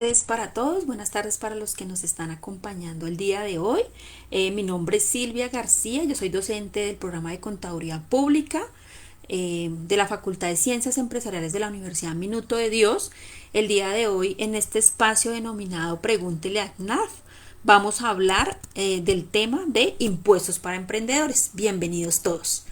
Tardes para todos, buenas tardes para los que nos están acompañando el día de hoy. Mi nombre es Silvia García, yo soy docente del programa de Contaduría Pública de la Facultad de Ciencias Empresariales de la Universidad Minuto de Dios. El día de hoy, en este espacio denominado Pregúntele a CNAF, vamos a hablar del tema de impuestos para emprendedores. Bienvenidos todos.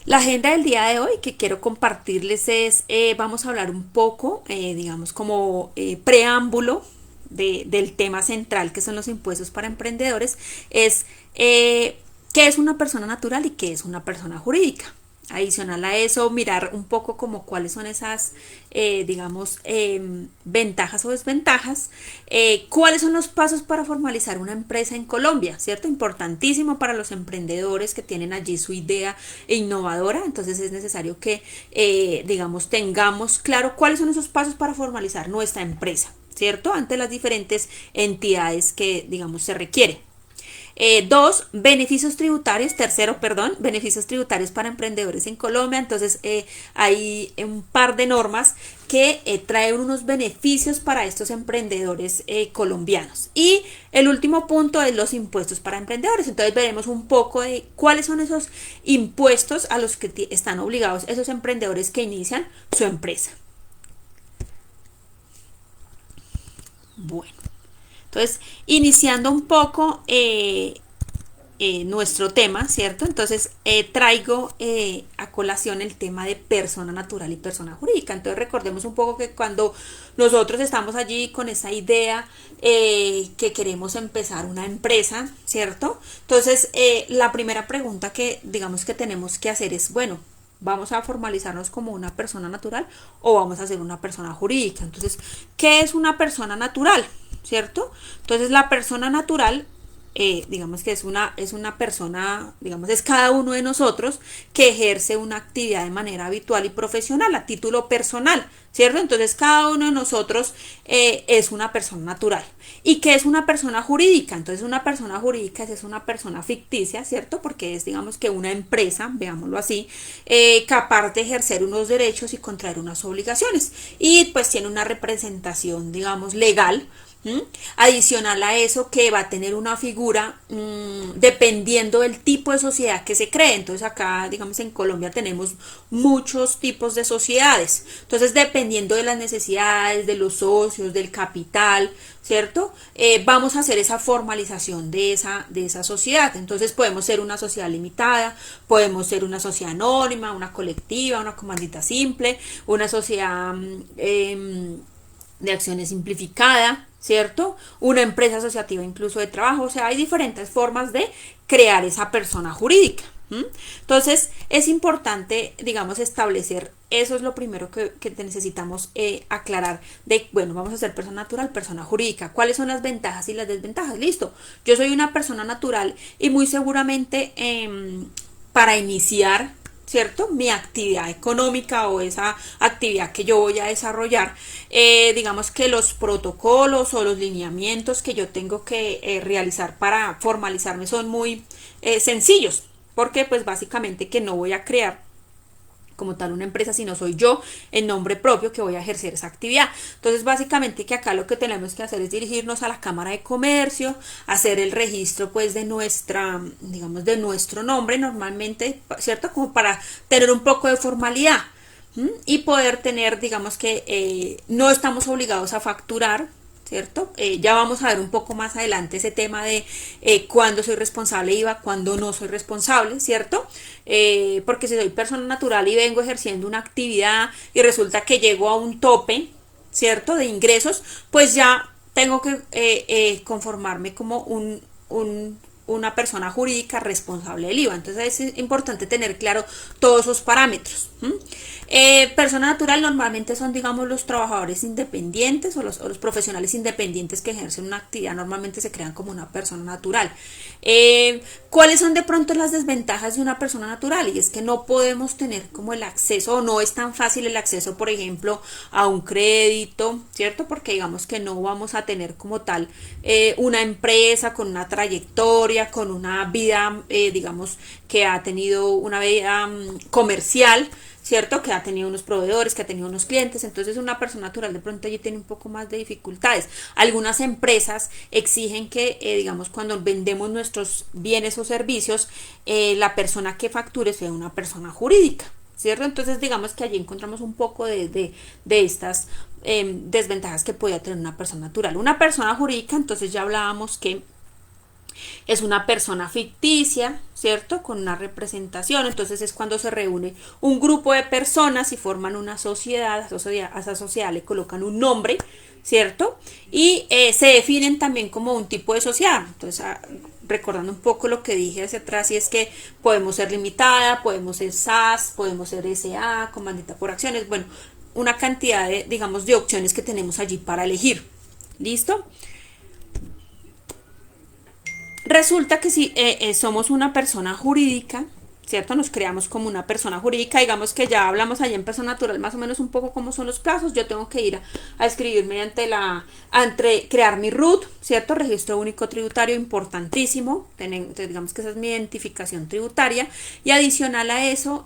La agenda del día de hoy que quiero compartirles es, vamos a hablar un poco, digamos, como preámbulo del tema central que son los impuestos para emprendedores, es qué es una persona natural y qué es una persona jurídica. Adicional a eso, mirar un poco como cuáles son esas, digamos, ventajas o desventajas, cuáles son los pasos para formalizar una empresa en Colombia, ¿cierto? Importantísimo para los emprendedores que tienen allí su idea innovadora, entonces es necesario que, digamos, tengamos claro cuáles son esos pasos para formalizar nuestra empresa, ¿cierto? Ante las diferentes entidades que, digamos, se requiere. Dos, beneficios tributarios. Tercero, perdón, beneficios tributarios para emprendedores en Colombia. Entonces, hay un par de normas que traen unos beneficios para estos emprendedores colombianos. Y el último punto es los impuestos para emprendedores. Entonces, veremos un poco de cuáles son esos impuestos a los que están obligados esos emprendedores que inician su empresa. Bueno. Entonces, iniciando un poco nuestro tema, ¿cierto? Entonces, traigo a colación el tema de persona natural y persona jurídica. Entonces, recordemos un poco que cuando nosotros estamos allí con esa idea que queremos empezar una empresa, ¿cierto? Entonces, la primera pregunta que digamos que tenemos que hacer es, bueno, ¿vamos a formalizarnos como una persona natural o vamos a ser una persona jurídica? Entonces, ¿qué es una persona natural? ¿Cierto? Entonces la persona natural, digamos que es una persona, digamos, es cada uno de nosotros que ejerce una actividad de manera habitual y profesional, a título personal, ¿cierto? Entonces cada uno de nosotros es una persona natural. ¿Y qué es una persona jurídica? Entonces una persona jurídica es una persona ficticia, ¿cierto? Porque es, digamos, que una empresa, veámoslo así, capaz de ejercer unos derechos y contraer unas obligaciones. Y pues tiene una representación, digamos, legal. ¿Mm? Adicional a eso, que va a tener una figura dependiendo del tipo de sociedad que se cree. Entonces acá, digamos, en Colombia tenemos muchos tipos de sociedades. Entonces, dependiendo de las necesidades, de los socios, del capital, ¿cierto? Vamos a hacer esa formalización de esa sociedad. Entonces podemos ser una sociedad limitada, podemos ser una sociedad anónima, una colectiva, una comandita simple, una sociedad de acciones simplificada, ¿cierto? Una empresa asociativa incluso de trabajo, o sea, hay diferentes formas de crear esa persona jurídica. Entonces, es importante, digamos, establecer, eso es lo primero que necesitamos aclarar, de, bueno, vamos a ser persona natural, persona jurídica, ¿cuáles son las ventajas y las desventajas? Listo, yo soy una persona natural y muy seguramente para iniciar, ¿cierto? Mi actividad económica o esa actividad que yo voy a desarrollar, digamos que los protocolos o los lineamientos que yo tengo que realizar para formalizarme son muy sencillos, porque pues básicamente que no voy a crear como tal una empresa, sino soy yo en nombre propio que voy a ejercer esa actividad. Entonces, básicamente que acá lo que tenemos que hacer es dirigirnos a la Cámara de Comercio, hacer el registro pues de nuestra, digamos, de nuestro nombre normalmente, ¿cierto? Como para tener un poco de formalidad. Y poder tener, digamos que no estamos obligados a facturar, ¿cierto? Ya vamos a ver un poco más adelante ese tema de cuándo soy responsable de IVA, cuándo no soy responsable, ¿cierto? Porque si soy persona natural y vengo ejerciendo una actividad y resulta que llego a un tope, ¿cierto? De ingresos, pues ya tengo que conformarme como una persona jurídica responsable del IVA. Entonces es importante tener claro todos esos parámetros. Persona natural normalmente son, digamos, los trabajadores independientes o los profesionales independientes que ejercen una actividad, normalmente se crean como una persona natural. ¿Cuáles son de pronto las desventajas de una persona natural? Y es que no podemos tener como el acceso, o no es tan fácil el acceso, por ejemplo, a un crédito, ¿cierto? Porque digamos que no vamos a tener como tal una empresa con una trayectoria, con una vida, digamos, que ha tenido una vida comercial, ¿cierto? Que ha tenido unos proveedores, que ha tenido unos clientes, entonces una persona natural de pronto allí tiene un poco más de dificultades. Algunas empresas exigen que, digamos, cuando vendemos nuestros bienes o servicios, la persona que facture sea una persona jurídica, ¿cierto? Entonces digamos que allí encontramos un poco de estas desventajas que podía tener una persona natural. Una persona jurídica, entonces ya hablábamos que es una persona ficticia, ¿cierto? Con una representación, entonces es cuando se reúne un grupo de personas y forman una sociedad, a esa sociedad le colocan un nombre, ¿cierto? Y se definen también como un tipo de sociedad, entonces recordando un poco lo que dije hacia atrás, y es que podemos ser limitada, podemos ser SAS, podemos ser SA, comandita por acciones, bueno, una cantidad de, digamos, de opciones que tenemos allí para elegir. ¿Listo? Resulta que si somos una persona jurídica, ¿cierto? Nos creamos como una persona jurídica, digamos que ya hablamos allá en persona natural más o menos un poco cómo son los plazos, yo tengo que ir a escribir mediante crear mi RUT, ¿cierto? Registro único tributario, importantísimo, entonces digamos que esa es mi identificación tributaria, y adicional a eso,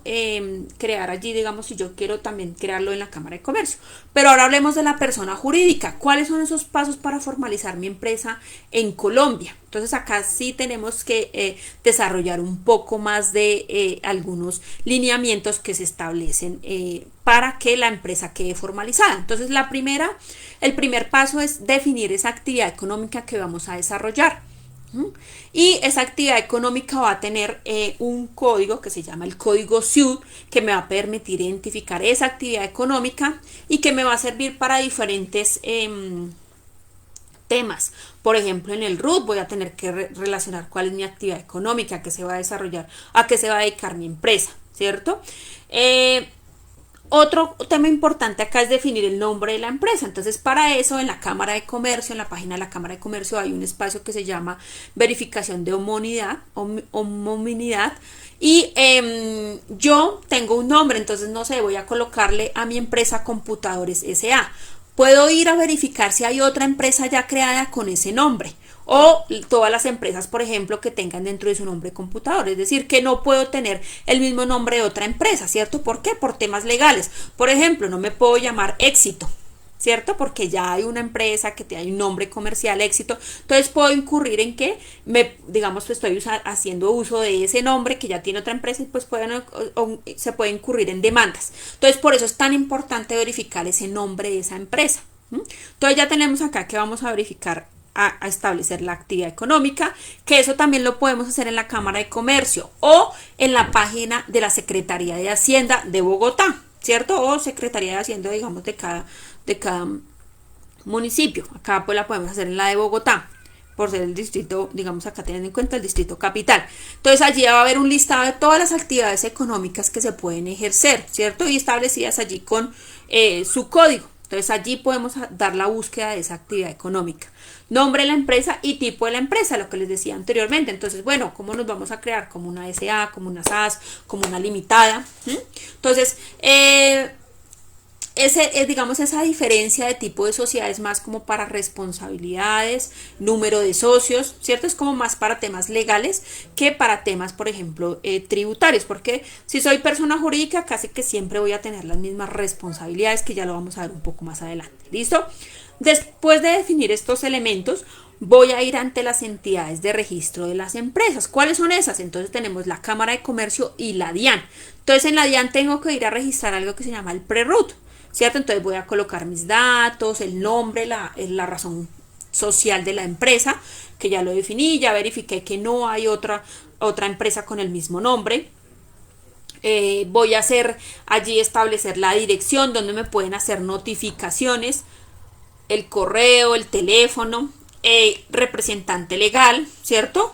crear allí, digamos, si yo quiero también crearlo en la Cámara de Comercio. Pero ahora hablemos de la persona jurídica, ¿cuáles son esos pasos para formalizar mi empresa en Colombia? Entonces acá sí tenemos que desarrollar un poco más de algunos lineamientos que se establecen para que la empresa quede formalizada. Entonces el primer paso es definir esa actividad económica que vamos a desarrollar. Y esa actividad económica va a tener un código que se llama el código SIUD, que me va a permitir identificar esa actividad económica y que me va a servir para diferentes temas. Por ejemplo, en el RUT voy a tener que relacionar cuál es mi actividad económica, qué se va a desarrollar, a qué se va a dedicar mi empresa, ¿cierto? Otro tema importante acá es definir el nombre de la empresa. Entonces, para eso, en la Cámara de Comercio, en la página de la Cámara de Comercio, hay un espacio que se llama verificación de homonimidad. Y yo tengo un nombre, entonces no sé, voy a colocarle a mi empresa Computadores SA. Puedo ir a verificar si hay otra empresa ya creada con ese nombre, o todas las empresas, por ejemplo, que tengan dentro de su nombre computador, es decir, que no puedo tener el mismo nombre de otra empresa, ¿cierto? ¿Por qué? Por temas legales. Por ejemplo, no me puedo llamar Éxito, ¿cierto? Porque ya hay una empresa que tiene un nombre comercial, Éxito, entonces puedo incurrir en que digamos, pues estoy haciendo uso de ese nombre que ya tiene otra empresa, y pues se puede incurrir en demandas. Entonces, por eso es tan importante verificar ese nombre de esa empresa. Entonces ya tenemos acá que vamos a verificar, a establecer la actividad económica, que eso también lo podemos hacer en la Cámara de Comercio o en la página de la Secretaría de Hacienda de Bogotá, ¿cierto? O Secretaría de Hacienda, digamos, de cada municipio. Acá pues la podemos hacer en la de Bogotá, por ser el distrito, digamos, acá teniendo en cuenta el distrito capital. Entonces allí va a haber un listado de todas las actividades económicas que se pueden ejercer, ¿cierto? Y establecidas allí con su código. Entonces allí podemos dar la búsqueda de esa actividad económica. Nombre de la empresa y tipo de la empresa, lo que les decía anteriormente. Entonces, bueno, ¿cómo nos vamos a crear? Como una SA, como una SAS, como una limitada. Entonces, digamos, esa diferencia de tipo de sociedades más como para responsabilidades, número de socios, ¿cierto? Es como más para temas legales que para temas, por ejemplo, tributarios, porque si soy persona jurídica casi que siempre voy a tener las mismas responsabilidades, que ya lo vamos a ver un poco más adelante. ¿Listo? Después de definir estos elementos, voy a ir ante las entidades de registro de las empresas. ¿Cuáles son esas? Entonces tenemos la Cámara de Comercio y la DIAN. Entonces en la DIAN tengo que ir a registrar algo que se llama el PRERUT, ¿cierto? Entonces voy a colocar mis datos, el nombre, la razón social de la empresa, que ya lo definí, ya verifiqué que no hay otra empresa con el mismo nombre. Voy a establecer la dirección donde me pueden hacer notificaciones, el correo, el teléfono, representante legal, ¿cierto?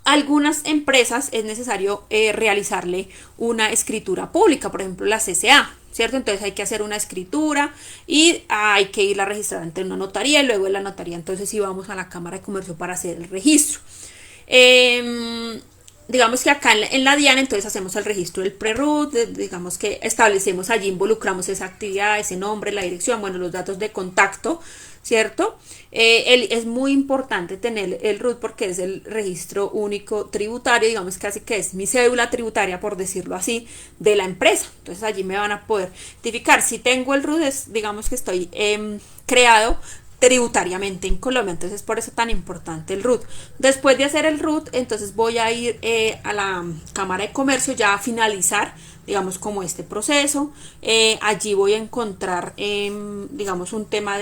Algunas empresas es necesario realizarle una escritura pública, por ejemplo la CCA, ¿cierto? Entonces hay que hacer una escritura y hay que irla a registrar ante una notaría, y luego de la notaría entonces sí vamos a la Cámara de Comercio para hacer el registro. digamos que acá en la DIAN entonces hacemos el registro del pre-root, digamos que establecemos allí, involucramos esa actividad, ese nombre, la dirección, bueno, los datos de contacto, ¿cierto? Es muy importante tener el RUT porque es el registro único tributario, digamos casi que es mi cédula tributaria, por decirlo así, de la empresa. Entonces allí me van a poder identificar. Si tengo el RUT, digamos que estoy creado tributariamente en Colombia, entonces es por eso tan importante el RUT. Después de hacer el RUT, entonces voy a ir a la Cámara de Comercio ya a finalizar, digamos, como este proceso. Allí voy a encontrar, digamos, un tema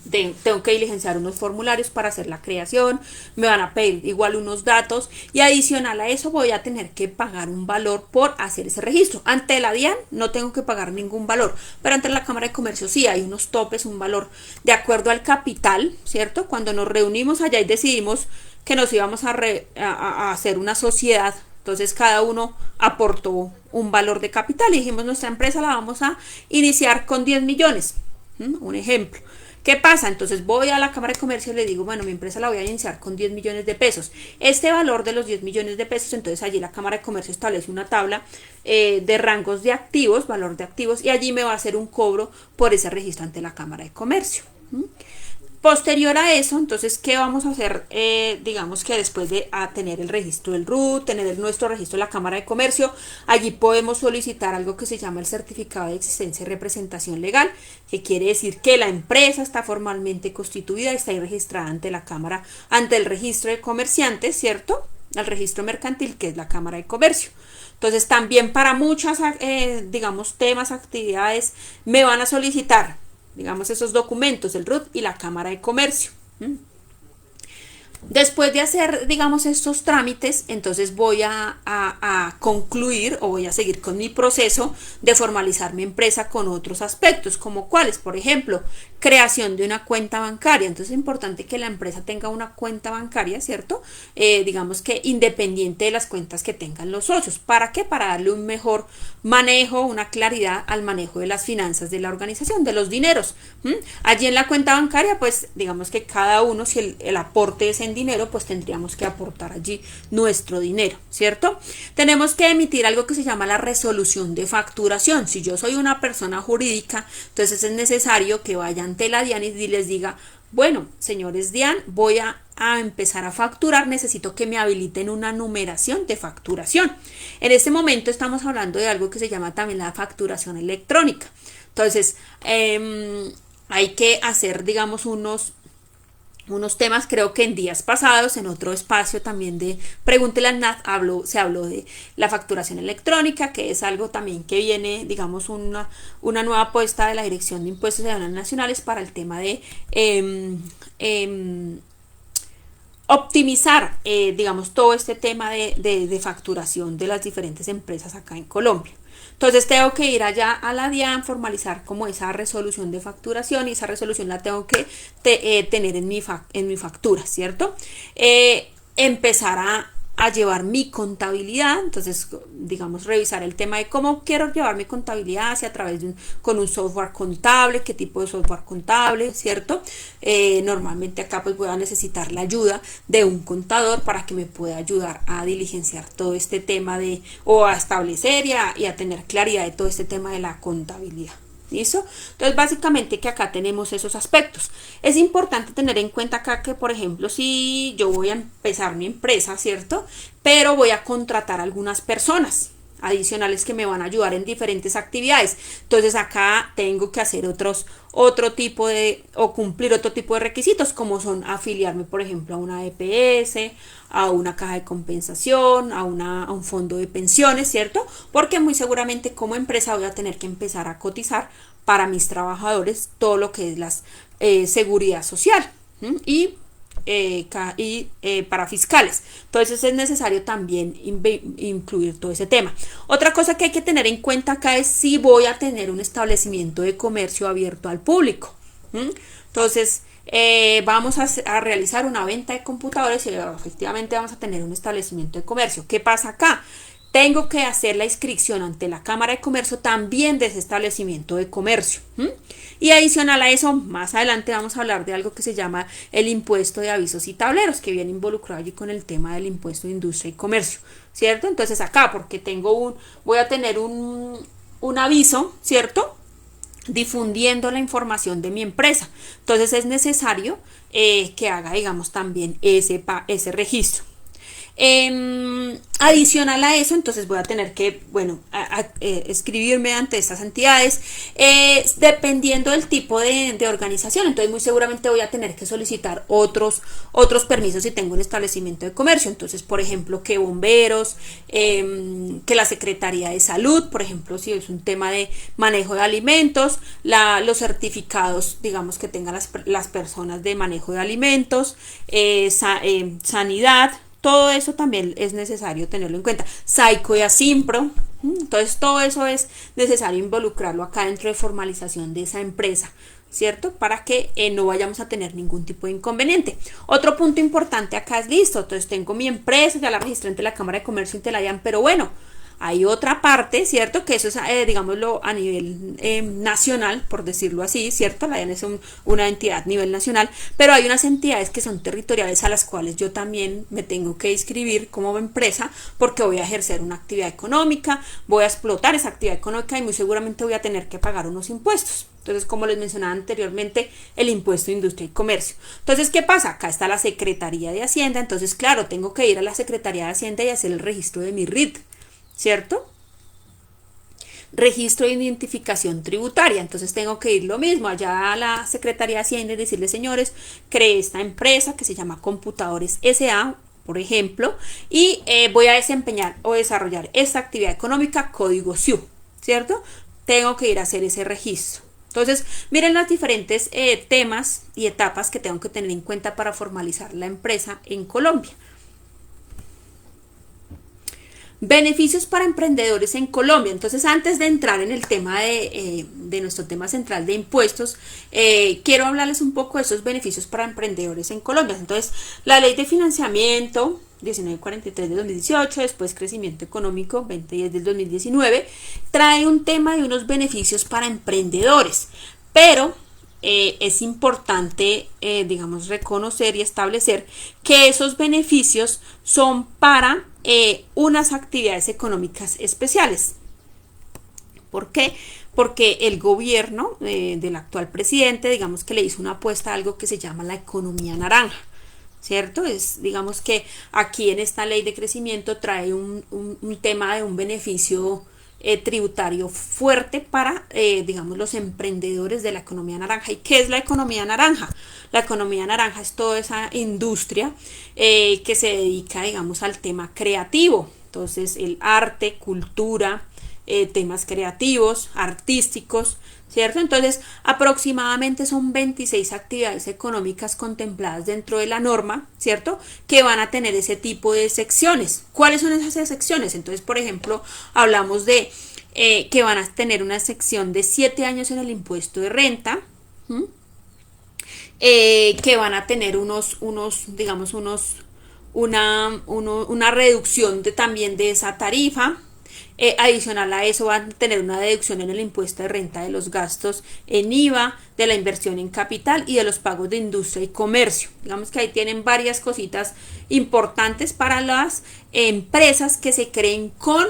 tengo que diligenciar unos formularios para hacer la creación, me van a pedir igual unos datos y adicional a eso voy a tener que pagar un valor por hacer ese registro. Ante la DIAN no tengo que pagar ningún valor, pero ante la Cámara de Comercio sí hay unos topes, un valor de acuerdo al capital, ¿cierto? Cuando nos reunimos allá y decidimos que nos íbamos a hacer una sociedad, entonces cada uno aportó un valor de capital y dijimos nuestra empresa la vamos a iniciar con 10 millones, un ejemplo. ¿Qué pasa? Entonces voy a la Cámara de Comercio y le digo, bueno, mi empresa la voy a iniciar con 10 millones de pesos. Este valor de los 10 millones de pesos, entonces allí la Cámara de Comercio establece una tabla de rangos de activos, valor de activos, y allí me va a hacer un cobro por ese registro ante la Cámara de Comercio. Posterior a eso, entonces, ¿qué vamos a hacer? Digamos que después de tener el registro del RUT, tener nuestro registro de la Cámara de Comercio, allí podemos solicitar algo que se llama el certificado de existencia y representación legal, que quiere decir que la empresa está formalmente constituida y está ahí registrada ante la Cámara, ante el registro de comerciantes, ¿cierto? El registro mercantil, que es la Cámara de Comercio. Entonces, también para muchas, digamos, temas, actividades, me van a solicitar, digamos, esos documentos, el RUT y la Cámara de Comercio. Después de hacer, digamos, estos trámites, entonces voy a concluir o voy a seguir con mi proceso de formalizar mi empresa con otros aspectos, como cuáles, por ejemplo, creación de una cuenta bancaria. Entonces es importante que la empresa tenga una cuenta bancaria, ¿cierto? Digamos que independiente de las cuentas que tengan los socios. ¿Para qué? Para darle un mejor manejo, una claridad al manejo de las finanzas de la organización, de los dineros. Allí en la cuenta bancaria, pues digamos que cada uno, si el aporte es en dinero, pues tendríamos que aportar allí nuestro dinero, ¿cierto? Tenemos que emitir algo que se llama la resolución de facturación. Si yo soy una persona jurídica, entonces es necesario que vaya ante la DIAN y les diga, bueno, señores DIAN, voy a empezar a facturar, necesito que me habiliten una numeración de facturación. En este momento estamos hablando de algo que se llama también la facturación electrónica. Entonces, hay que hacer, digamos, unos temas, creo que en días pasados, en otro espacio también de Pregúntele al NAT, se habló de la facturación electrónica, que es algo también que viene, digamos, una nueva apuesta de la Dirección de Impuestos y Aduanas Nacionales para el tema de optimizar, digamos, todo este tema de facturación de las diferentes empresas acá en Colombia. Entonces tengo que ir allá a la DIAN, formalizar como esa resolución de facturación y esa resolución la tengo que tener en mi factura, ¿cierto? Empezar a llevar mi contabilidad, entonces digamos revisar el tema de cómo quiero llevar mi contabilidad, si a través de con un software contable, qué tipo de software contable, ¿cierto? Normalmente acá pues voy a necesitar la ayuda de un contador para que me pueda ayudar a diligenciar todo este tema o a establecer y a tener claridad de todo este tema de la contabilidad. ¿Listo? Entonces básicamente que acá tenemos esos aspectos. Es importante tener en cuenta acá que, por ejemplo, si yo voy a empezar mi empresa, ¿cierto? Pero voy a contratar algunas personas adicionales que me van a ayudar en diferentes actividades. Entonces acá tengo que hacer cumplir otro tipo de requisitos, como son afiliarme, por ejemplo, a una EPS, a una caja de compensación, a un fondo de pensiones, ¿cierto? Porque muy seguramente como empresa voy a tener que empezar a cotizar para mis trabajadores todo lo que es la seguridad social y para fiscales. Entonces es necesario también incluir todo ese tema. Otra cosa que hay que tener en cuenta acá es si voy a tener un establecimiento de comercio abierto al público. Entonces vamos a realizar una venta de computadores y efectivamente vamos a tener un establecimiento de comercio. ¿Qué pasa acá? tengo que hacer la inscripción ante la Cámara de Comercio también de ese establecimiento de comercio. Y adicional a eso, más adelante vamos a hablar de algo que se llama el impuesto de avisos y tableros, que viene involucrado allí con el tema del impuesto de industria y comercio, ¿cierto? Entonces acá, porque voy a tener un aviso, ¿cierto?, difundiendo la información de mi empresa. Entonces es necesario que haga, digamos, también ese registro. Adicional a eso, entonces voy a tener que, bueno, escribirme ante estas entidades, dependiendo del tipo de organización. Entonces muy seguramente voy a tener que solicitar otros permisos si tengo un establecimiento de comercio. Entonces, por ejemplo, que bomberos, que la Secretaría de Salud, por ejemplo, si es un tema de manejo de alimentos, los certificados, digamos, que tengan las personas de manejo de alimentos, sanidad. Todo eso también es necesario tenerlo en cuenta. Saico y Asimpro. Entonces todo eso es necesario involucrarlo acá dentro de formalización de esa empresa, ¿cierto? Para que no vayamos a tener ningún tipo de inconveniente. Otro punto importante acá es listo. Entonces tengo mi empresa, ya la registré ante la Cámara de Comercio y te la DIAN, pero bueno, hay otra parte, ¿cierto? Que eso es, digámoslo, a nivel nacional, por decirlo así, ¿cierto? La DIAN es una entidad a nivel nacional, pero hay unas entidades que son territoriales a las cuales yo también me tengo que inscribir como empresa, porque voy a ejercer una actividad económica, voy a explotar esa actividad económica y muy seguramente voy a tener que pagar unos impuestos. Entonces, como les mencionaba anteriormente, el impuesto de industria y comercio. Entonces, ¿qué pasa? Acá está la Secretaría de Hacienda. Entonces, claro, tengo que ir a la Secretaría de Hacienda y hacer el registro de mi RIT, ¿cierto? Registro de identificación tributaria. Entonces tengo que ir lo mismo allá a la Secretaría de Hacienda y decirle, señores, creé esta empresa que se llama Computadores S.A., por ejemplo, y voy a desempeñar o desarrollar esta actividad económica, código SIU, ¿cierto? Tengo que ir a hacer ese registro. Entonces, miren los diferentes temas y etapas que tengo que tener en cuenta para formalizar la empresa en Colombia. Beneficios para emprendedores en Colombia. Entonces, antes de entrar en el tema de nuestro tema central de impuestos, quiero hablarles un poco de esos beneficios para emprendedores en Colombia. Entonces, la ley de financiamiento 1943 de 2018, después crecimiento económico 2010 del 2019, trae un tema de unos beneficios para emprendedores, pero es importante, digamos, reconocer y establecer que esos beneficios son para unas actividades económicas especiales. ¿Por qué? Porque el gobierno del actual presidente, digamos que le hizo una apuesta a algo que se llama la economía naranja, ¿cierto? Es, digamos que aquí en esta ley de crecimiento trae un tema de un beneficio tributario fuerte para, digamos, los emprendedores de la economía naranja. ¿Y qué es la economía naranja? La economía naranja es toda esa industria que se dedica, digamos, al tema creativo. Entonces, el arte, cultura, temas creativos, artísticos, ¿cierto? Entonces, aproximadamente son 26 actividades económicas contempladas dentro de la norma, ¿cierto? Que van a tener ese tipo de secciones. ¿Cuáles son esas secciones? Entonces, por ejemplo, hablamos de que van a tener una sección de 7 años en el impuesto de renta, que van a tener una reducción también de esa tarifa. Adicional a eso van a tener una deducción en el impuesto de renta de los gastos en IVA, de la inversión en capital y de los pagos de industria y comercio. Digamos que ahí tienen varias cositas importantes para las empresas que se creen con,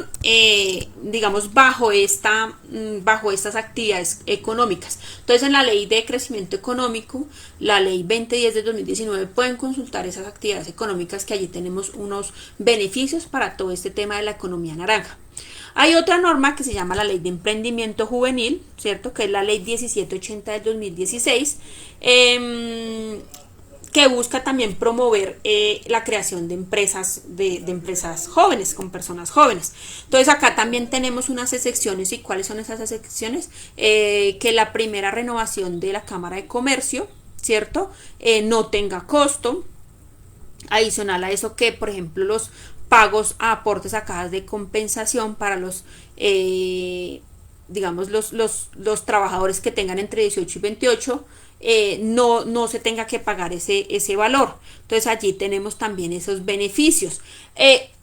digamos, bajo estas actividades económicas. Entonces, en la ley de crecimiento económico, la ley 2010 de 2019, pueden consultar esas actividades económicas, que allí tenemos unos beneficios para todo este tema de la economía naranja. Hay otra norma que se llama la Ley de Emprendimiento Juvenil, ¿cierto? Que es la Ley 1780 del 2016, que busca también promover la creación de empresas, de empresas jóvenes, con personas jóvenes. Entonces, acá también tenemos unas excepciones. ¿Y cuáles son esas excepciones? Que la primera renovación de la Cámara de Comercio, ¿cierto? No tenga costo. Adicional a eso, que, por ejemplo, los pagos a aportes a cajas de compensación para los digamos los trabajadores que tengan entre 18 y 28 no se tenga que pagar ese valor. Entonces allí tenemos también esos beneficios.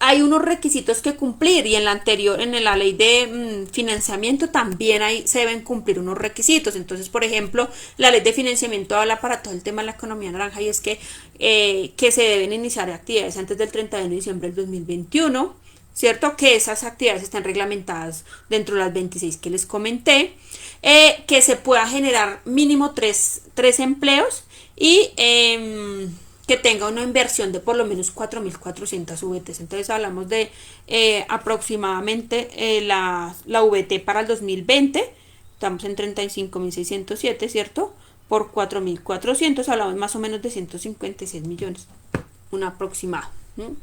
Hay unos requisitos que cumplir y en la anterior, en la ley de financiamiento también se deben cumplir unos requisitos. Entonces, por ejemplo, la ley de financiamiento habla para todo el tema de la economía naranja y es que se deben iniciar actividades antes del 31 de diciembre del 2021, ¿cierto? Que esas actividades estén reglamentadas dentro de las 26 que les comenté, que se pueda generar mínimo tres empleos y que tenga una inversión de por lo menos 4.400 VTs. Entonces hablamos de aproximadamente la VT para el 2020, estamos en 35.607, ¿cierto? Por 4.400, hablamos más o menos de 156 millones, un aproximado, ¿no?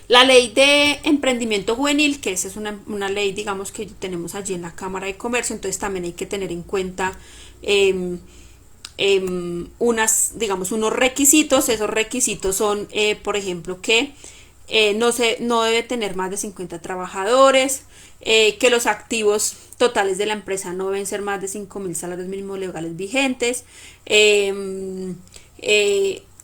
La ley de emprendimiento juvenil, que esa es una ley, digamos, que tenemos allí en la Cámara de Comercio, entonces también hay que tener en cuenta unos requisitos. Esos requisitos son, por ejemplo, que no debe tener más de 50 trabajadores, que los activos totales de la empresa no deben ser más de 5.000 salarios mínimos legales vigentes, si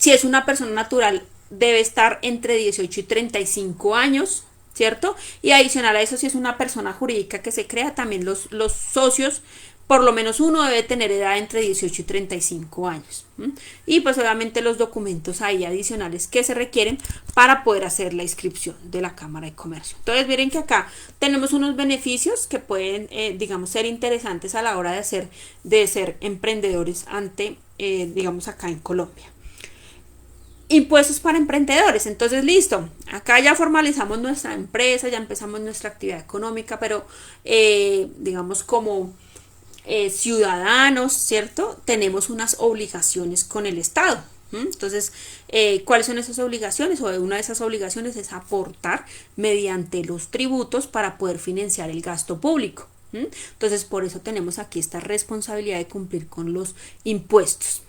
es una persona natural debe estar entre 18 y 35 años, ¿cierto? Y adicional a eso, si es una persona jurídica que se crea, también los socios, por lo menos uno debe tener edad entre 18 y 35 años. Y pues obviamente los documentos ahí adicionales que se requieren para poder hacer la inscripción de la Cámara de Comercio. Entonces miren que acá tenemos unos beneficios que pueden, digamos, ser interesantes a la hora de ser emprendedores digamos, acá en Colombia. Impuestos para emprendedores. Entonces, listo, acá ya formalizamos nuestra empresa, ya empezamos nuestra actividad económica, pero digamos como ciudadanos, ¿cierto? Tenemos unas obligaciones con el Estado. Entonces, ¿cuáles son esas obligaciones? O una de esas obligaciones es aportar mediante los tributos para poder financiar el gasto público. Entonces, por eso tenemos aquí esta responsabilidad de cumplir con los impuestos.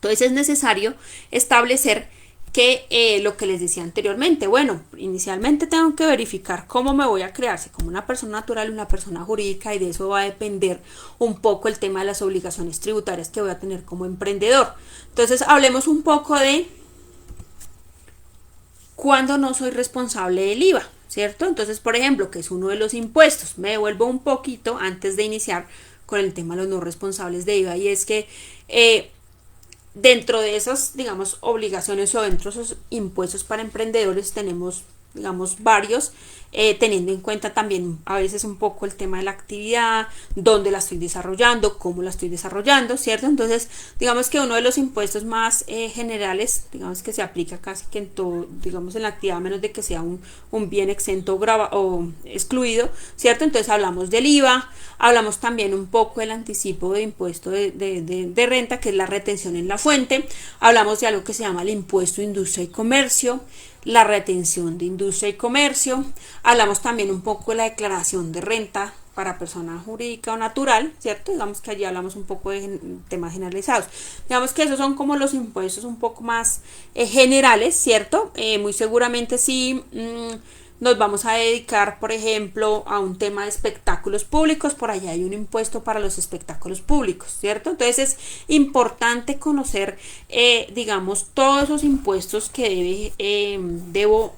Entonces es necesario establecer que lo que les decía anteriormente, bueno, inicialmente tengo que verificar cómo me voy a crear, si como una persona natural y una persona jurídica, y de eso va a depender un poco el tema de las obligaciones tributarias que voy a tener como emprendedor. Entonces hablemos un poco de cuando no soy responsable del IVA, ¿cierto? Entonces, por ejemplo, que es uno de los impuestos, me devuelvo un poquito antes de iniciar con el tema de los no responsables de IVA, y es que dentro de esas, digamos, obligaciones o dentro de esos impuestos para emprendedores tenemos, digamos, varios, teniendo en cuenta también a veces un poco el tema de la actividad, dónde la estoy desarrollando, cómo la estoy desarrollando, ¿cierto? Entonces, digamos que uno de los impuestos más generales, digamos que se aplica casi que en todo, digamos, en la actividad, a menos de que sea un bien exento o excluido, ¿cierto? Entonces hablamos del IVA, hablamos también un poco del anticipo de impuesto de renta, que es la retención en la fuente, hablamos de algo que se llama el impuesto de industria y comercio, la retención de industria y comercio, hablamos también un poco de la declaración de renta para persona jurídica o natural, ¿cierto? Digamos que allí hablamos un poco de temas generalizados. Digamos que esos son como los impuestos un poco más generales, ¿cierto? Muy seguramente sí nos vamos a dedicar, por ejemplo, a un tema de espectáculos públicos, por allá hay un impuesto para los espectáculos públicos, ¿cierto? Entonces es importante conocer, digamos, todos esos impuestos que debo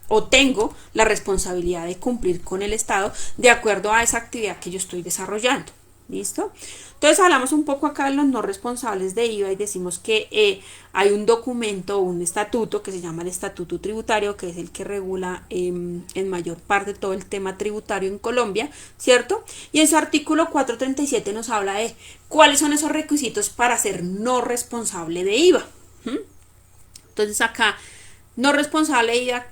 o tengo la responsabilidad de cumplir con el Estado de acuerdo a esa actividad que yo estoy desarrollando. ¿Listo? Entonces hablamos un poco acá de los no responsables de IVA y decimos que hay un documento, un estatuto que se llama el Estatuto Tributario, que es el que regula en mayor parte todo el tema tributario en Colombia, ¿cierto? Y en su artículo 437 nos habla de cuáles son esos requisitos para ser no responsable de IVA. Entonces acá, no responsable de IVA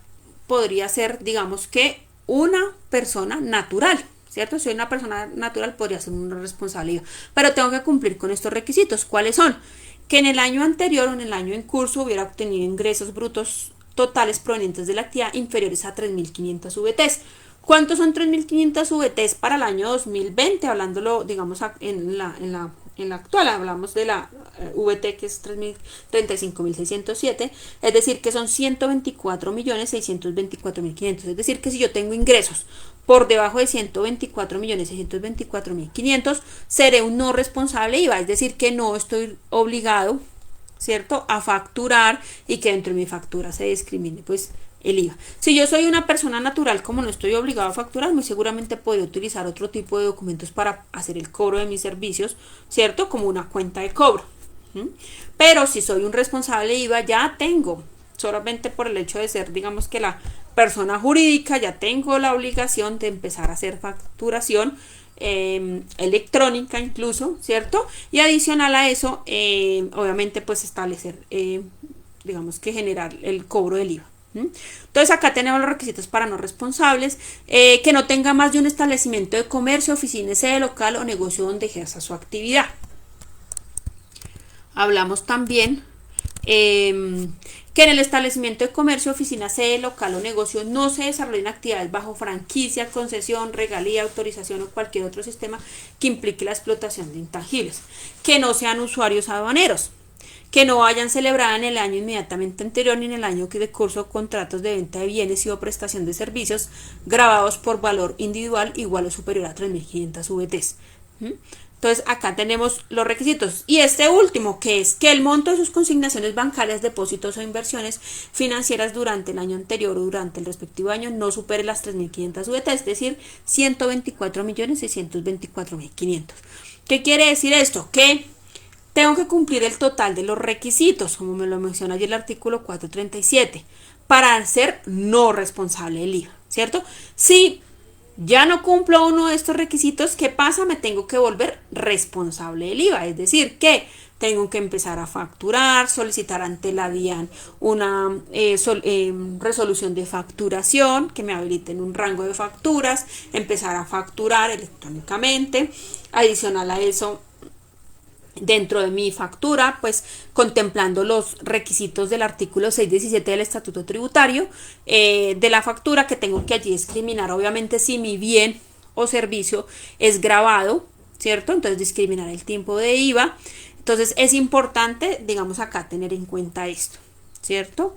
podría ser, digamos que una persona natural, ¿cierto? Si soy una persona natural, podría ser una responsabilidad, pero tengo que cumplir con estos requisitos. ¿Cuáles son? Que en el año anterior o en el año en curso hubiera obtenido ingresos brutos totales provenientes de la actividad inferiores a 3.500 VTs. ¿Cuántos son 3.500 VTs para el año 2020? Hablándolo, digamos, en la actual, hablamos de la VT, que es 35.607, es decir, que son 124.624.500. Es decir, que si yo tengo ingresos por debajo de 124.624.500, seré un no responsable IVA, es decir, que no estoy obligado, ¿cierto?, a facturar y que dentro de mi factura se discrimine pues el IVA. Si yo soy una persona natural, como no estoy obligado a facturar, muy seguramente podría utilizar otro tipo de documentos para hacer el cobro de mis servicios, ¿cierto?, como una cuenta de cobro. Pero si soy un responsable IVA, ya tengo, solamente por el hecho de ser, digamos que la persona jurídica, ya tengo la obligación de empezar a hacer facturación electrónica incluso, ¿cierto? Y adicional a eso, obviamente pues establecer, digamos que generar el cobro del IVA. Entonces acá tenemos los requisitos para no responsables, que no tenga más de un establecimiento de comercio, oficina, sede local o negocio donde ejerza su actividad. Hablamos también que en el establecimiento de comercio, oficina, sede local o negocio no se desarrollen actividades bajo franquicia, concesión, regalía, autorización o cualquier otro sistema que implique la explotación de intangibles, que no sean usuarios aduaneros, que no hayan celebrado en el año inmediatamente anterior ni en el año que de curso contratos de venta de bienes y o prestación de servicios grabados por valor individual igual o superior a 3.500 VTs. Entonces acá tenemos los requisitos. Y este último, que es que el monto de sus consignaciones bancarias, depósitos o inversiones financieras durante el año anterior o durante el respectivo año no supere las 3.500 VT, es decir, 124.624.500. ¿Qué quiere decir esto? Que tengo que cumplir el total de los requisitos, como me lo menciona ayer el artículo 437, para ser no responsable del IVA, ¿cierto? Si ya no cumplo uno de estos requisitos, ¿qué pasa? Me tengo que volver responsable del IVA, es decir, que tengo que empezar a facturar, solicitar ante la DIAN una resolución de facturación, que me habiliten un rango de facturas, empezar a facturar electrónicamente. Adicional a eso, dentro de mi factura, pues contemplando los requisitos del artículo 617 del Estatuto Tributario de la factura, que tengo que allí discriminar obviamente si mi bien o servicio es grabado, ¿cierto? Entonces discriminar el tiempo de IVA. Entonces es importante, digamos acá, tener en cuenta esto, ¿cierto?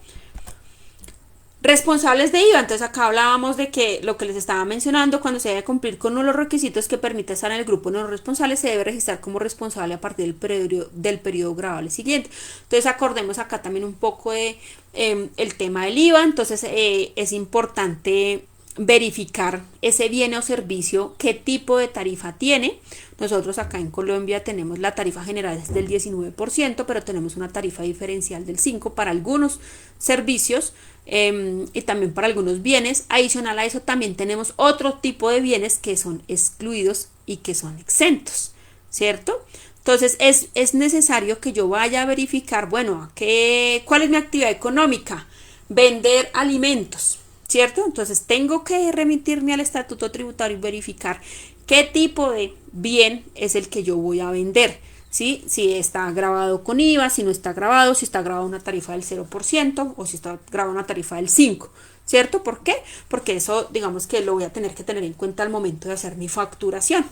Responsables de IVA, entonces acá hablábamos de que lo que les estaba mencionando, cuando se debe cumplir con uno de los requisitos que permita estar en el grupo de no responsables, se debe registrar como responsable a partir del periodo grabable siguiente. Entonces acordemos acá también un poco de el tema del IVA. Entonces es importante verificar ese bien o servicio, qué tipo de tarifa tiene. Nosotros acá en Colombia tenemos la tarifa general del 19%, pero tenemos una tarifa diferencial del 5% para algunos servicios y también para algunos bienes. Adicional a eso también tenemos otro tipo de bienes que son excluidos y que son exentos, ¿cierto? Entonces es necesario que yo vaya a verificar, bueno, ¿cuál es mi actividad económica? Vender alimentos, ¿cierto? Entonces tengo que remitirme al Estatuto Tributario y verificar qué tipo de bien es el que yo voy a vender, ¿sí? Si está grabado con IVA, si no está grabado, si está grabado una tarifa del 0% o si está grabado una tarifa del 5%, ¿cierto? ¿Por qué? Porque eso, digamos que lo voy a tener que tener en cuenta al momento de hacer mi facturación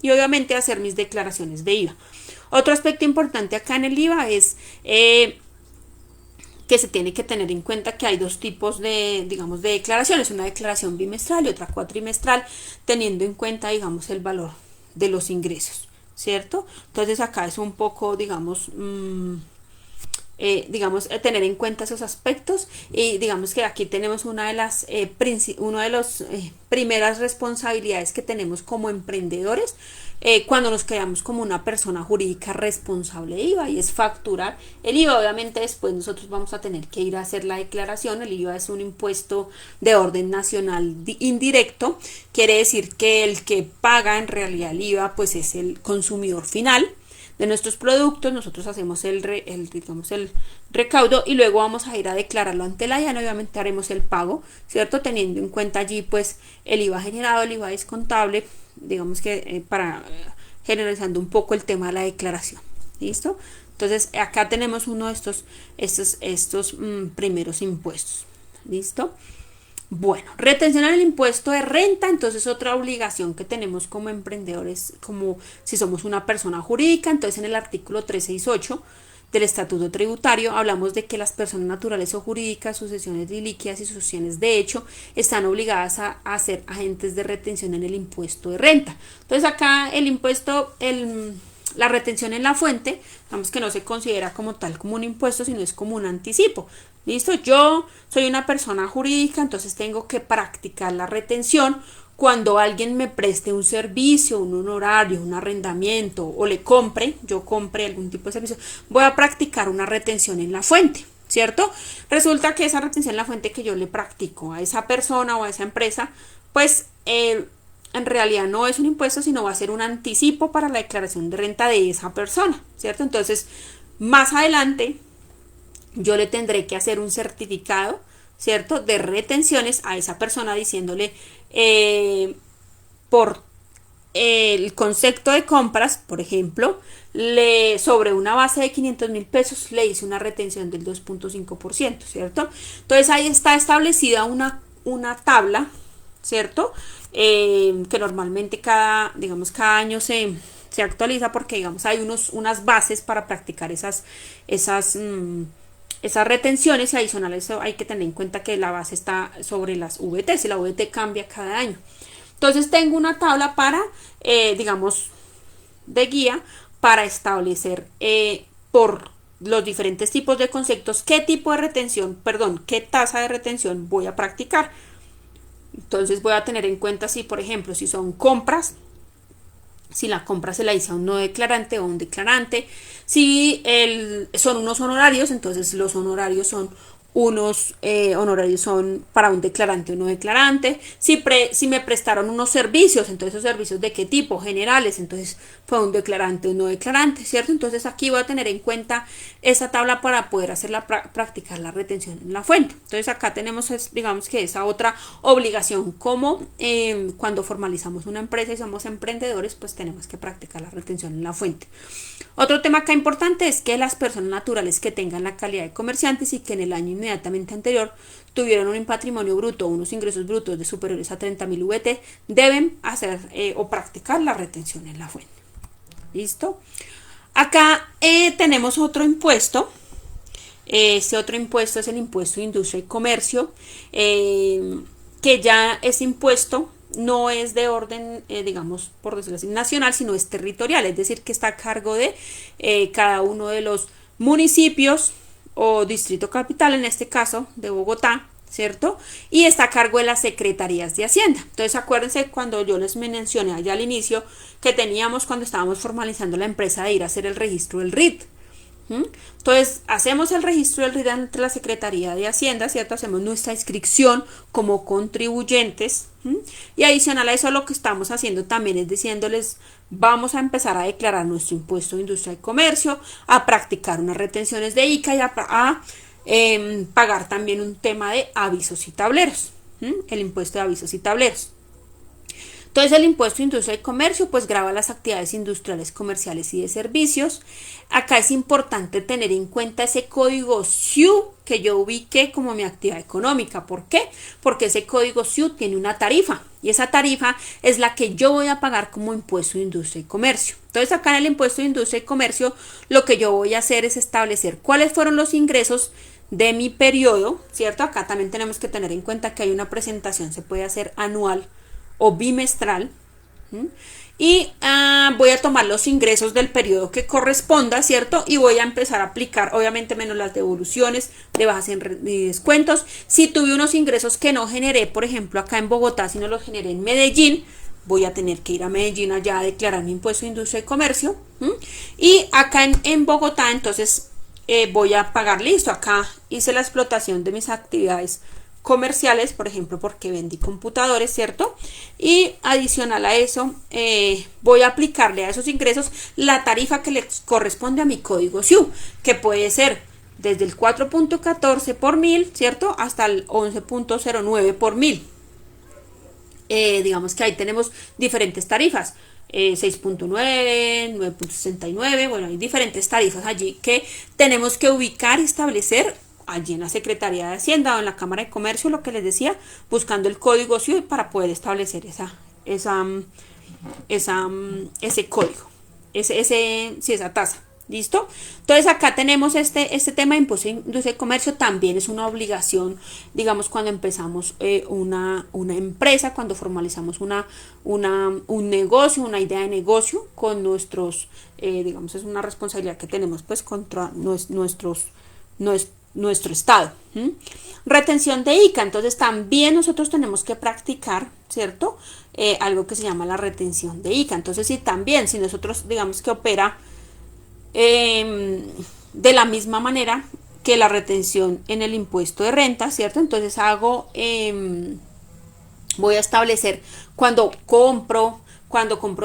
y obviamente hacer mis declaraciones de IVA. Otro aspecto importante acá en el IVA es que se tiene que tener en cuenta que hay dos tipos de, digamos, de declaraciones, una declaración bimestral y otra cuatrimestral, teniendo en cuenta, digamos, el valor de los ingresos, ¿cierto? Entonces acá es un poco, digamos, tener en cuenta esos aspectos y digamos que aquí tenemos una de las primeras responsabilidades que tenemos como emprendedores cuando nos creamos como una persona jurídica responsable de IVA, y es facturar el IVA. Obviamente después nosotros vamos a tener que ir a hacer la declaración. El IVA es un impuesto de orden nacional indirecto, quiere decir que el que paga en realidad el IVA pues es el consumidor final de nuestros productos. Nosotros hacemos el recaudo y luego vamos a ir a declararlo ante la DIAN. Obviamente haremos el pago, ¿cierto? Teniendo en cuenta allí pues el IVA generado, el IVA descontable, digamos que para generalizando un poco el tema de la declaración. ¿Listo? Entonces acá tenemos uno de estos primeros impuestos. ¿Listo? Bueno, retención en el impuesto de renta, entonces otra obligación que tenemos como emprendedores, como si somos una persona jurídica, entonces en el artículo 368 del Estatuto Tributario hablamos de que las personas naturales o jurídicas, sucesiones líquidas y sucesiones de hecho están obligadas a ser agentes de retención en el impuesto de renta. Entonces acá el impuesto, la retención en la fuente, digamos que no se considera como tal como un impuesto, sino es como un anticipo. ¿Listo? Yo soy una persona jurídica, entonces tengo que practicar la retención cuando alguien me preste un servicio, un honorario, un arrendamiento o yo compre algún tipo de servicio, voy a practicar una retención en la fuente, ¿cierto? Resulta que esa retención en la fuente que yo le practico a esa persona o a esa empresa, pues en realidad no es un impuesto, sino va a ser un anticipo para la declaración de renta de esa persona, ¿cierto? Entonces, más adelante yo le tendré que hacer un certificado, ¿cierto?, de retenciones a esa persona diciéndole por el concepto de compras, por ejemplo, sobre una base de 500 mil pesos le hice una retención del 2.5%, ¿cierto? Entonces ahí está establecida una tabla, ¿cierto? Que normalmente digamos, cada año se actualiza porque, digamos, hay unas bases para practicar esas retenciones, y adicional a eso hay que tener en cuenta que la base está sobre las VT, si la VT cambia cada año. Entonces tengo una tabla para, digamos, de guía para establecer por los diferentes tipos de conceptos qué tipo de retención, qué tasa de retención voy a practicar. Entonces voy a tener en cuenta si, por ejemplo, si son compras, si la compra se la hizo a un no declarante o un declarante, si son unos honorarios, entonces los honorarios son honorarios son para un declarante o no declarante, si me prestaron unos servicios, entonces esos servicios de qué tipo, generales, entonces fue un declarante o no declarante, ¿cierto? Entonces aquí voy a tener en cuenta esa tabla para poder practicar la retención en la fuente. Entonces acá tenemos, digamos que esa otra obligación, como cuando formalizamos una empresa y somos emprendedores, pues tenemos que practicar la retención en la fuente. Otro tema acá importante es que las personas naturales que tengan la calidad de comerciantes y que en el año inmediatamente anterior tuvieron un patrimonio bruto o unos ingresos brutos de superiores a 30.000 VT deben hacer o practicar la retención en la fuente. ¿Listo? Acá tenemos otro impuesto. Ese otro impuesto es el impuesto de industria y comercio, que ya ese impuesto no es de orden, digamos, por decirlo así, nacional, sino es territorial, es decir, que está a cargo de cada uno de los municipios o distrito capital, en este caso de Bogotá, ¿cierto? Y está a cargo de las secretarías de Hacienda. Entonces acuérdense cuando yo les mencioné allá al inicio que teníamos cuando estábamos formalizando la empresa de ir a hacer el registro del RIT. Entonces hacemos el registro del RIT ante la Secretaría de Hacienda, ¿cierto? Hacemos nuestra inscripción como contribuyentes, y adicional a eso lo que estamos haciendo también es diciéndoles vamos a empezar a declarar nuestro impuesto de industria y comercio, a practicar unas retenciones de ICA y a pagar también un tema de avisos y tableros, el impuesto de avisos y tableros. Entonces el impuesto de industria y comercio pues grava las actividades industriales, comerciales y de servicios. Acá es importante tener en cuenta ese código SIU que yo ubiqué como mi actividad económica. ¿Por qué? Porque ese código SIU tiene una tarifa y esa tarifa es la que yo voy a pagar como impuesto de industria y comercio. Entonces acá en el impuesto de industria y comercio lo que yo voy a hacer es establecer cuáles fueron los ingresos de mi periodo, ¿cierto? Acá también tenemos que tener en cuenta que hay una presentación, se puede hacer anual o bimestral, y voy a tomar los ingresos del periodo que corresponda, ¿cierto? Y voy a empezar a aplicar, obviamente menos las devoluciones de bajas y descuentos. Si tuve unos ingresos que no generé, por ejemplo, acá en Bogotá, sino los generé en Medellín, voy a tener que ir a Medellín allá a declarar mi impuesto de industria y comercio. Y acá en Bogotá, entonces, voy a pagar, listo, acá hice la explotación de mis actividades comerciales, por ejemplo, porque vendí computadores, ¿cierto? Y adicional a eso, voy a aplicarle a esos ingresos la tarifa que les corresponde a mi código SIU, que puede ser desde el 4.14 por mil, ¿cierto? Hasta el 11.09 por mil. Digamos que ahí tenemos diferentes tarifas. 6.9, 9.69, bueno, hay diferentes tarifas allí que tenemos que ubicar y establecer allí en la Secretaría de Hacienda o en la Cámara de Comercio, lo que les decía, buscando el código SIU para poder establecer ese código, sí, esa tasa. ¿Listo? Entonces acá tenemos este tema de impuesto de industria y comercio, también es una obligación, digamos, cuando empezamos una empresa, cuando formalizamos un negocio, una idea de negocio con nuestros, digamos, es una responsabilidad que tenemos pues contra nuestro estado. Retención de ICA, entonces también nosotros tenemos que practicar, ¿cierto? Algo que se llama la retención de ICA. Entonces sí, también, si nosotros digamos que opera de la misma manera que la retención en el impuesto de renta, ¿cierto? Entonces voy a establecer cuando compro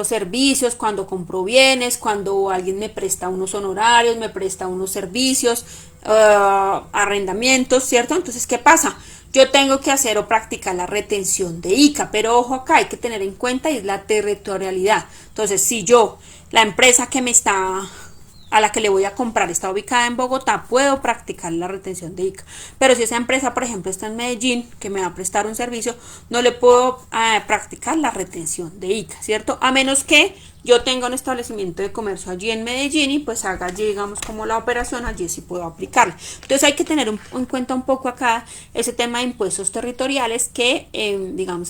servicios, cuando compro bienes, cuando alguien me presta unos honorarios, me presta unos servicios, arrendamientos, ¿cierto? Entonces, ¿qué pasa? Yo tengo que hacer o practicar la retención de ICA, pero ojo, acá hay que tener en cuenta es la territorialidad. Entonces, si la empresa a la que le voy a comprar está ubicada en Bogotá, puedo practicar la retención de ICA. Pero si esa empresa, por ejemplo, está en Medellín, que me va a prestar un servicio, no le puedo practicar la retención de ICA, ¿cierto? A menos que yo tenga un establecimiento de comercio allí en Medellín y pues haga allí, digamos, como la operación, allí sí puedo aplicarla. Entonces hay que tener en cuenta un poco acá ese tema de impuestos territoriales que, digamos,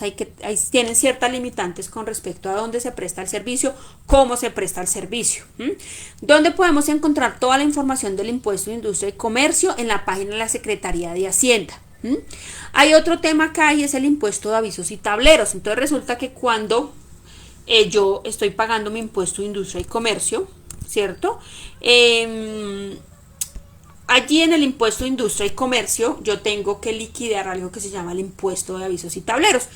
tienen ciertas limitantes con respecto a dónde se presta el servicio, cómo se presta el servicio. ¿Dónde podemos encontrar toda la información del impuesto de industria y comercio? En la página de la Secretaría de Hacienda. Hay otro tema acá y es el impuesto de avisos y tableros. Entonces resulta que cuando yo estoy pagando mi impuesto de industria y comercio, ¿cierto? Allí en el impuesto de industria y comercio yo tengo que liquidar algo que se llama el impuesto de avisos y tableros.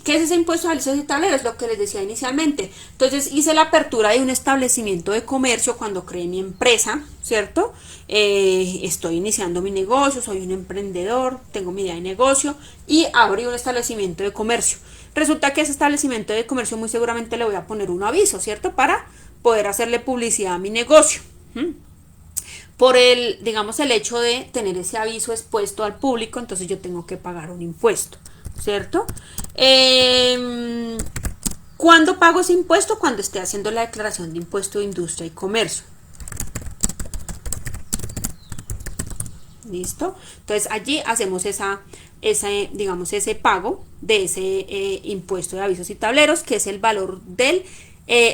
¿Qué es ese impuesto de avisos y tableros? Lo que les decía inicialmente. Entonces hice la apertura de un establecimiento de comercio cuando creé mi empresa, ¿cierto? Estoy iniciando mi negocio, soy un emprendedor, tengo mi idea de negocio y abrí un establecimiento de comercio. Resulta que ese establecimiento de comercio muy seguramente le voy a poner un aviso, ¿cierto? Para poder hacerle publicidad a mi negocio. Por digamos, el hecho de tener ese aviso expuesto al público, entonces yo tengo que pagar un impuesto, ¿cierto? ¿Cuándo pago ese impuesto? Cuando esté haciendo la declaración de impuesto de industria y comercio. ¿Listo? Entonces allí hacemos digamos, ese pago de ese impuesto de avisos y tableros, que es el valor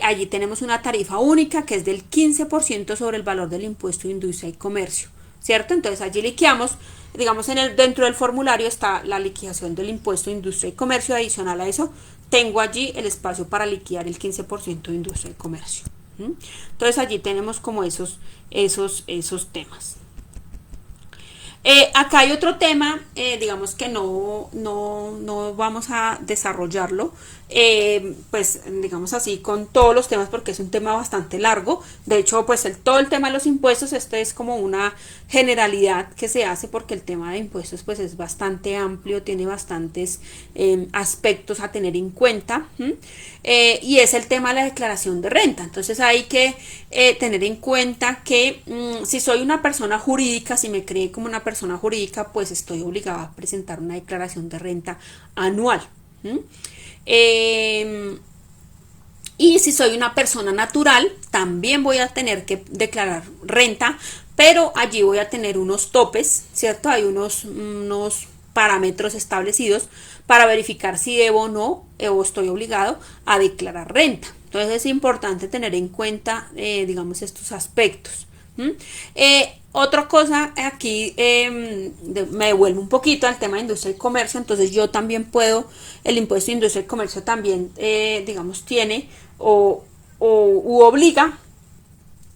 allí tenemos una tarifa única que es del 15% sobre el valor del impuesto de industria y comercio, ¿cierto? Entonces allí liquidamos, digamos, dentro del formulario está la liquidación del impuesto de industria y comercio. Adicional a eso, tengo allí el espacio para liquidar el 15% de industria y comercio. Entonces allí tenemos como esos temas. Acá hay otro tema, digamos que no vamos a desarrollarlo, pues digamos así con todos los temas porque es un tema bastante largo. De hecho, pues todo el tema de los impuestos, este es como una generalidad que se hace porque el tema de impuestos pues es bastante amplio, tiene bastantes aspectos a tener en cuenta, y es el tema de la declaración de renta. Entonces hay que tener en cuenta que si soy una persona jurídica, si me creé como una persona jurídica, pues estoy obligada a presentar una declaración de renta anual. Y si soy una persona natural, también voy a tener que declarar renta, pero allí voy a tener unos topes, ¿cierto? Hay unos parámetros establecidos para verificar si debo o no, o estoy obligado a declarar renta. Entonces es importante tener en cuenta, digamos, estos aspectos. Otra cosa aquí, me devuelvo un poquito al tema de industria y comercio. Entonces yo también puedo, el impuesto de industria y comercio también, digamos, tiene u obliga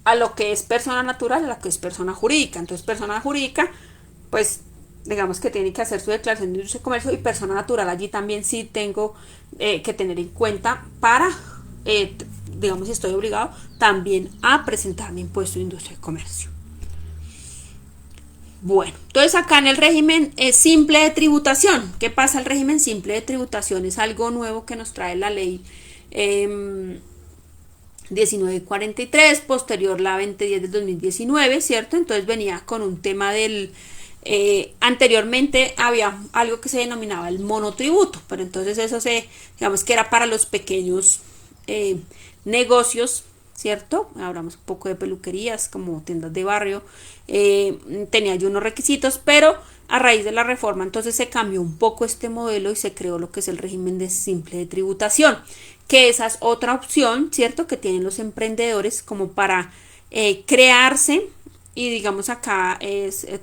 a lo que es persona natural, a lo que es persona jurídica. Entonces persona jurídica, pues digamos que tiene que hacer su declaración de industria y comercio, y persona natural allí también sí tengo que tener en cuenta para, digamos, si estoy obligado también a presentar mi impuesto de industria y comercio. Bueno, entonces acá en el régimen simple de tributación, ¿qué pasa? El régimen simple de tributación es algo nuevo que nos trae la ley 1943, posterior la 2010 del 2019, ¿cierto? Entonces venía con un tema del Anteriormente había algo que se denominaba el monotributo, pero entonces eso digamos que era para los pequeños negocios, ¿cierto? Hablamos un poco de peluquerías, como tiendas de barrio, tenía yo unos requisitos, pero a raíz de la reforma entonces se cambió un poco este modelo y se creó lo que es el régimen de simple de tributación, que esa es otra opción, ¿cierto? Que tienen los emprendedores como para crearse. Y digamos acá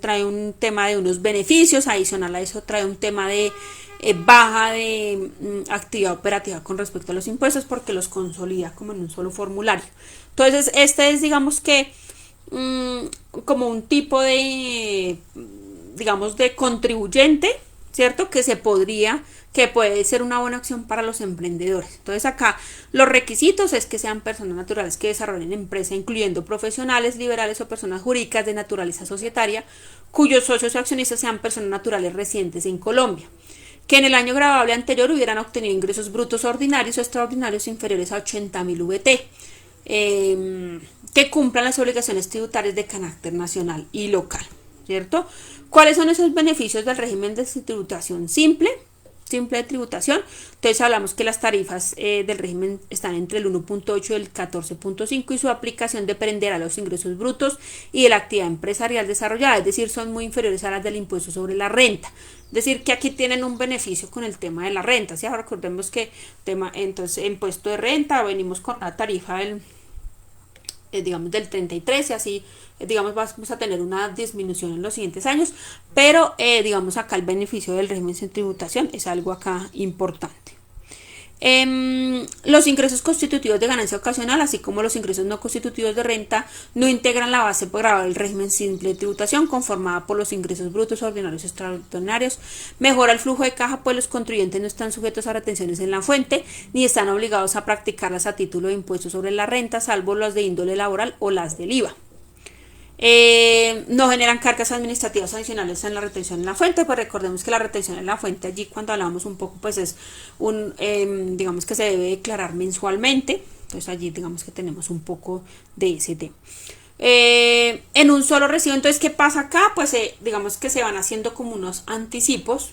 trae un tema de unos beneficios, adicional a eso trae un tema de baja de actividad operativa con respecto a los impuestos, porque los consolida como en un solo formulario. Entonces este es, digamos que como un tipo de, digamos, de contribuyente, ¿cierto? Que puede ser una buena opción para los emprendedores. Entonces acá los requisitos es que sean personas naturales que desarrollen empresa, incluyendo profesionales, liberales o personas jurídicas de naturaleza societaria, cuyos socios o accionistas sean personas naturales residentes en Colombia, que en el año grabable anterior hubieran obtenido ingresos brutos ordinarios o extraordinarios inferiores a 80.000 VT, que cumplan las obligaciones tributarias de carácter nacional y local, ¿cierto? ¿Cuáles son esos beneficios del régimen de tributación simple de tributación? Entonces hablamos que las tarifas del régimen están entre el 1.8 y el 14.5 y su aplicación dependerá de los ingresos brutos y de la actividad empresarial desarrollada, es decir, son muy inferiores a las del impuesto sobre la renta. Es decir, que aquí tienen un beneficio con el tema de la renta, ¿sí? Ahora recordemos que entonces impuesto de renta venimos con la tarifa digamos del 33 y así digamos vamos a tener una disminución en los siguientes años, pero digamos acá el beneficio del régimen sin tributación es algo acá importante. Los ingresos constitutivos de ganancia ocasional, así como los ingresos no constitutivos de renta, no integran la base grabada del régimen simple de tributación conformada por los ingresos brutos ordinarios y extraordinarios. Mejora el flujo de caja, pues los contribuyentes no están sujetos a retenciones en la fuente ni están obligados a practicarlas a título de impuestos sobre la renta, salvo las de índole laboral o las del IVA. No generan cargas administrativas adicionales en la retención en la fuente, pues recordemos que la retención en la fuente allí cuando hablamos un poco pues es digamos que se debe declarar mensualmente, entonces allí digamos que tenemos un poco de ese tema. En un solo recibo, entonces ¿qué pasa acá? Pues digamos que se van haciendo como unos anticipos,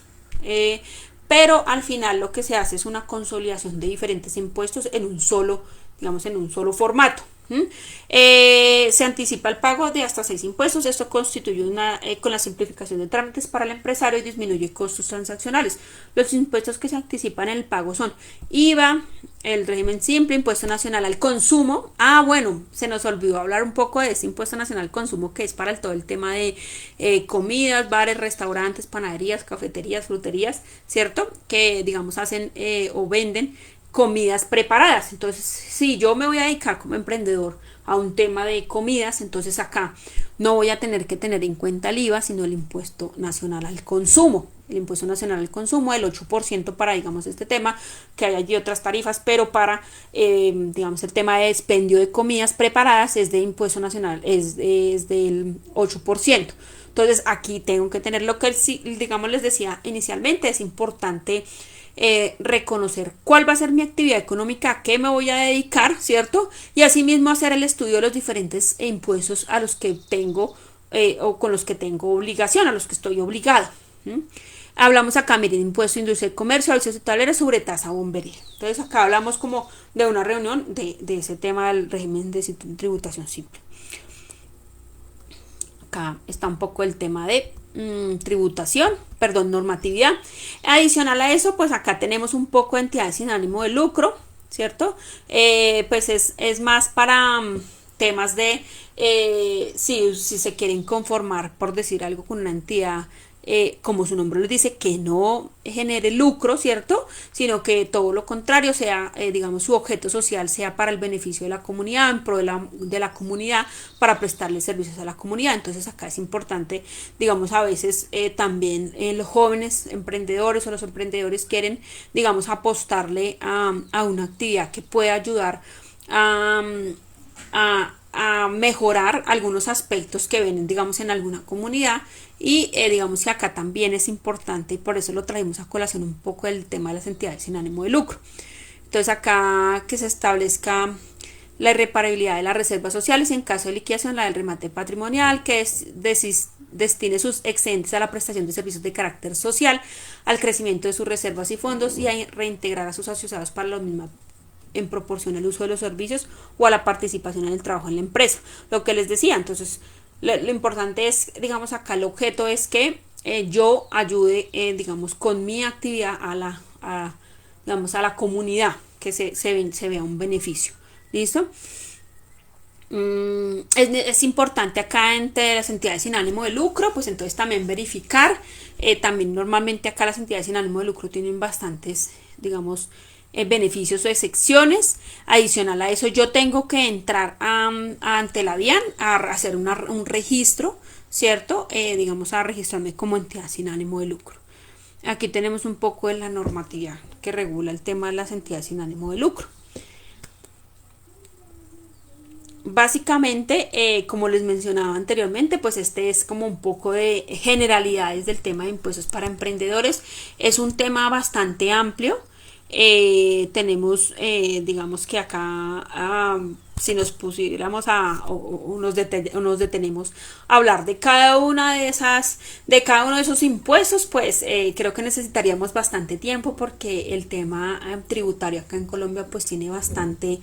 pero al final lo que se hace es una consolidación de diferentes impuestos en un solo formato. Se anticipa el pago de hasta 6 impuestos. Esto constituye con la simplificación de trámites para el empresario y disminuye costos transaccionales. Los impuestos que se anticipan en el pago son IVA, el régimen simple, impuesto nacional al consumo. Bueno, se nos olvidó hablar un poco de ese impuesto nacional al consumo que es para todo el tema de comidas, bares, restaurantes, panaderías, cafeterías, fruterías, ¿cierto? Que digamos hacen o venden comidas preparadas. Entonces, si yo me voy a dedicar como emprendedor a un tema de comidas, entonces acá no voy a tener que tener en cuenta el IVA, sino el impuesto nacional al consumo. El impuesto nacional al consumo del 8% para, digamos, este tema, que hay allí otras tarifas, pero para, digamos, el tema de expendio de comidas preparadas es de impuesto nacional, es del 8%. Entonces, aquí tengo que tener lo que, digamos, les decía inicialmente, es importante reconocer cuál va a ser mi actividad económica, a qué me voy a dedicar, ¿cierto? Y asimismo hacer el estudio de los diferentes impuestos a los que tengo o con los que tengo obligación, a los que estoy obligado. Hablamos acá, miren, impuesto industria y comercio, servicios hotelero, sobre tasa bomberil. Entonces acá hablamos como de una reunión de ese tema del régimen de tributación simple. Acá está un poco el tema de normatividad. Adicional a eso, pues acá tenemos un poco de entidades sin ánimo de lucro, ¿cierto? Pues es más para temas de si se quieren conformar, por decir algo, con una entidad como su nombre lo dice, que no genere lucro, ¿cierto? Sino que todo lo contrario sea, digamos, su objeto social sea para el beneficio de la comunidad, en pro de la comunidad, para prestarle servicios a la comunidad. Entonces acá es importante, digamos, a veces también los jóvenes emprendedores o los emprendedores quieren, digamos, apostarle a una actividad que pueda ayudar a mejorar algunos aspectos que ven, digamos, en alguna comunidad. Y digamos que acá también es importante y por eso lo traemos a colación un poco el tema de las entidades sin ánimo de lucro. Entonces acá que se establezca la irreparabilidad de las reservas sociales y en caso de liquidación la del remate patrimonial, que destine sus excedentes a la prestación de servicios de carácter social, al crecimiento de sus reservas y fondos y a reintegrar a sus asociados para los mismos en proporción al uso de los servicios o a la participación en el trabajo en la empresa. Lo que les decía, entonces lo importante es, digamos, acá el objeto es que yo ayude, digamos, con mi actividad digamos, a la comunidad, que se vea un beneficio. ¿Listo? Es importante acá entre las entidades sin ánimo de lucro, pues entonces también verificar, también normalmente acá las entidades sin ánimo de lucro tienen bastantes, digamos, beneficios o excepciones. Adicional a eso, yo tengo que entrar ante la DIAN a hacer un registro, ¿cierto? Digamos, a registrarme como entidad sin ánimo de lucro. Aquí tenemos un poco de la normatividad que regula el tema de las entidades sin ánimo de lucro. Básicamente, como les mencionaba anteriormente, pues este es como un poco de generalidades del tema de impuestos para emprendedores. Es un tema bastante amplio. Tenemos, digamos que acá, si nos pusiéramos o nos detenemos a hablar de cada una de cada uno de esos impuestos, pues creo que necesitaríamos bastante tiempo porque el tema tributario acá en Colombia pues tiene bastante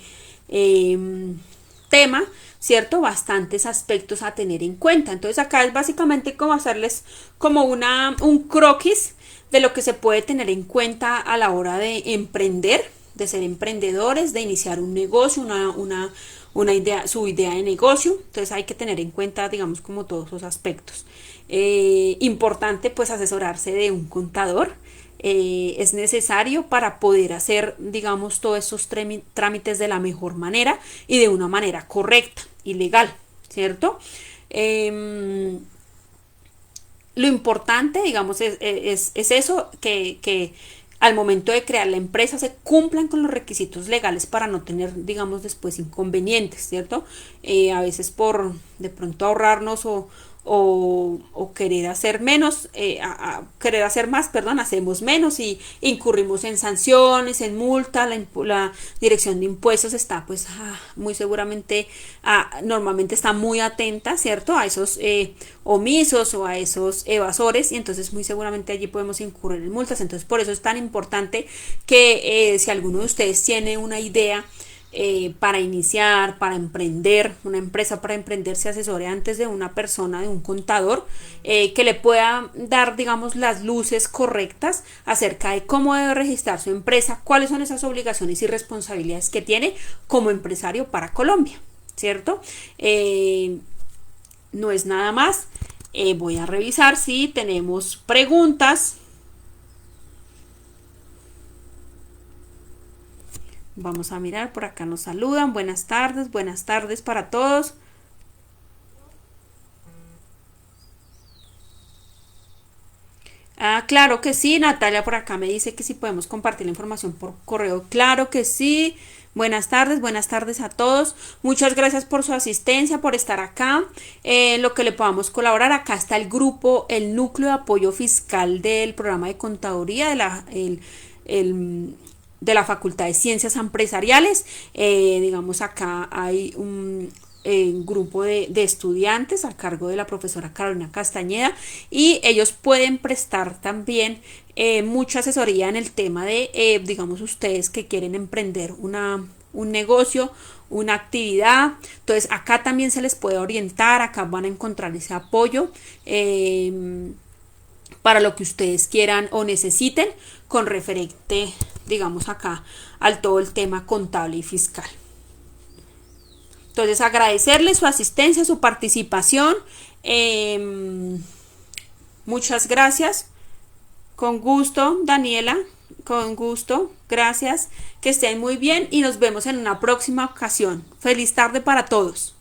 tema, ¿cierto? Bastantes aspectos a tener en cuenta. Entonces acá es básicamente como hacerles como un croquis de lo que se puede tener en cuenta a la hora de emprender, de ser emprendedores, de iniciar un negocio, una idea, su idea de negocio. Entonces hay que tener en cuenta, digamos, como todos esos aspectos. Importante pues asesorarse de un contador. Es necesario para poder hacer, digamos, todos estos trámites de la mejor manera y de una manera correcta y legal, ¿cierto? Lo importante, digamos, es eso, que al momento de crear la empresa se cumplan con los requisitos legales para no tener, digamos, después inconvenientes, ¿cierto? A veces por de pronto ahorrarnos o querer hacer menos, querer hacer más, perdón, hacemos menos y incurrimos en sanciones, en multa. La dirección de impuestos está pues muy seguramente, normalmente está muy atenta, ¿cierto? A esos omisos o a esos evasores, y entonces muy seguramente allí podemos incurrir en multas. Entonces por eso es tan importante que si alguno de ustedes tiene una idea para iniciar, para emprender, una empresa para emprender, se asesore antes de una persona, de un contador, que le pueda dar, digamos, las luces correctas acerca de cómo debe registrar su empresa, cuáles son esas obligaciones y responsabilidades que tiene como empresario para Colombia, ¿cierto? No es nada más. Voy a revisar si tenemos preguntas. Vamos a mirar, por acá nos saludan. Buenas tardes para todos. Claro que sí, Natalia por acá me dice que si podemos compartir la información por correo. Claro que sí. Buenas tardes a todos. Muchas gracias por su asistencia, por estar acá. Lo que le podamos colaborar, acá está el grupo, el núcleo de apoyo fiscal del programa de contaduría de la Facultad de Ciencias Empresariales. Digamos, acá hay un grupo de estudiantes a cargo de la profesora Carolina Castañeda, y ellos pueden prestar también mucha asesoría en el tema de, digamos, ustedes que quieren emprender un negocio, una actividad. Entonces acá también se les puede orientar, acá van a encontrar ese apoyo para lo que ustedes quieran o necesiten con referente, digamos, acá al todo el tema contable y fiscal. Entonces agradecerles su asistencia, su participación. Muchas gracias. Con gusto, Daniela, con gusto. Gracias. Que estén muy bien y nos vemos en una próxima ocasión. Feliz tarde para todos.